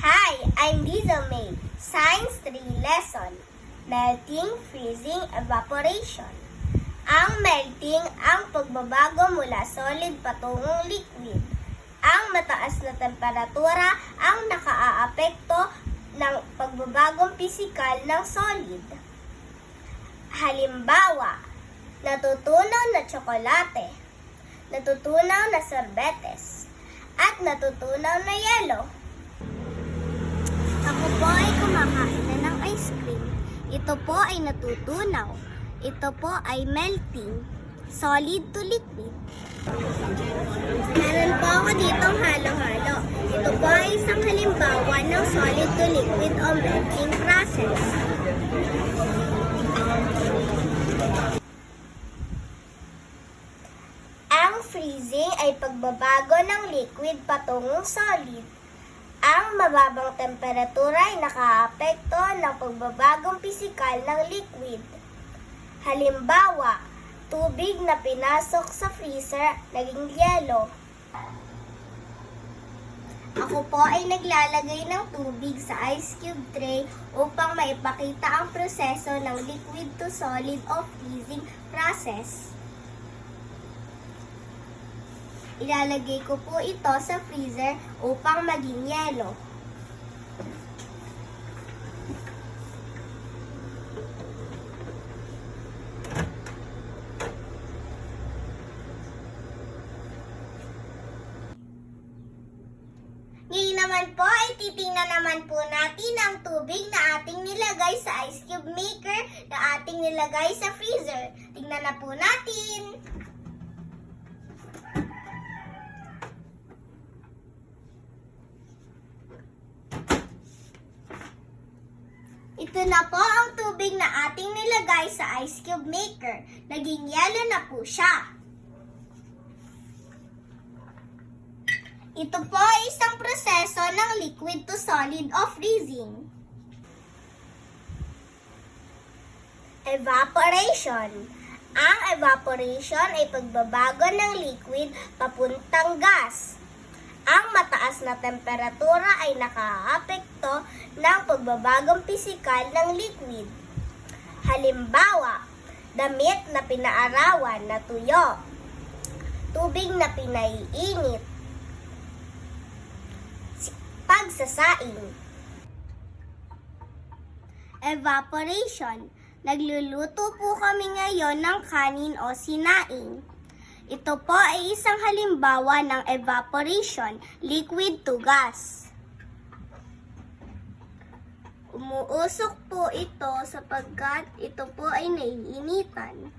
Hi, I'm Liza May. Science 3 lesson. Melting, freezing, evaporation. Ang melting ang pagbabago mula solid patungong liquid. Ang mataas na temperatura ang nakaaapekto ng pagbabagong pisikal ng solid. Halimbawa, natutunaw na tsokolate, natutunaw na sorbetes, at natutunaw na yelo. Ako po ay kumakain na ng ice cream. Ito po ay natutunaw. Ito po ay melting. Solid to liquid. Meron po ako ditong halo-halo. Ito po ay isang halimbawa ng solid to liquid o melting process. Ang freezing ay pagbabago ng liquid patungong solid. Ang mababang temperatura ay nakaapekto ng pagbabagong pisikal ng liquid. Halimbawa, tubig na pinasok sa freezer naging yelo. Ako po ay naglalagay ng tubig sa ice cube tray upang maipakita ang proseso ng liquid to solid o freezing process. Ilalagay ko po ito sa freezer upang maging yelo. Ngayon naman po ay titingnan naman po natin ang tubig na ating nilagay sa ice cube maker na ating nilagay sa freezer. Tingnan na po natin. Ito na po ang tubig na ating nilagay sa ice cube maker. Naging yelo na po siya. Ito po ay isang proseso ng liquid to solid o freezing. Evaporation. Ang evaporation ay pagbabago ng liquid papuntang gas. Ang mataas na temperatura ay nakaaapekto ng pagbabagong pisikal ng liquid. Halimbawa, damit na pinaarawan na tuyo, tubig na pinaiinit, pagsasaing. Evaporation. Nagluluto po kami ngayon ng kanin o sinaing. Ito po ay isang halimbawa ng evaporation, liquid to gas. Umuusok po ito sapagkat ito po ay naiinitan.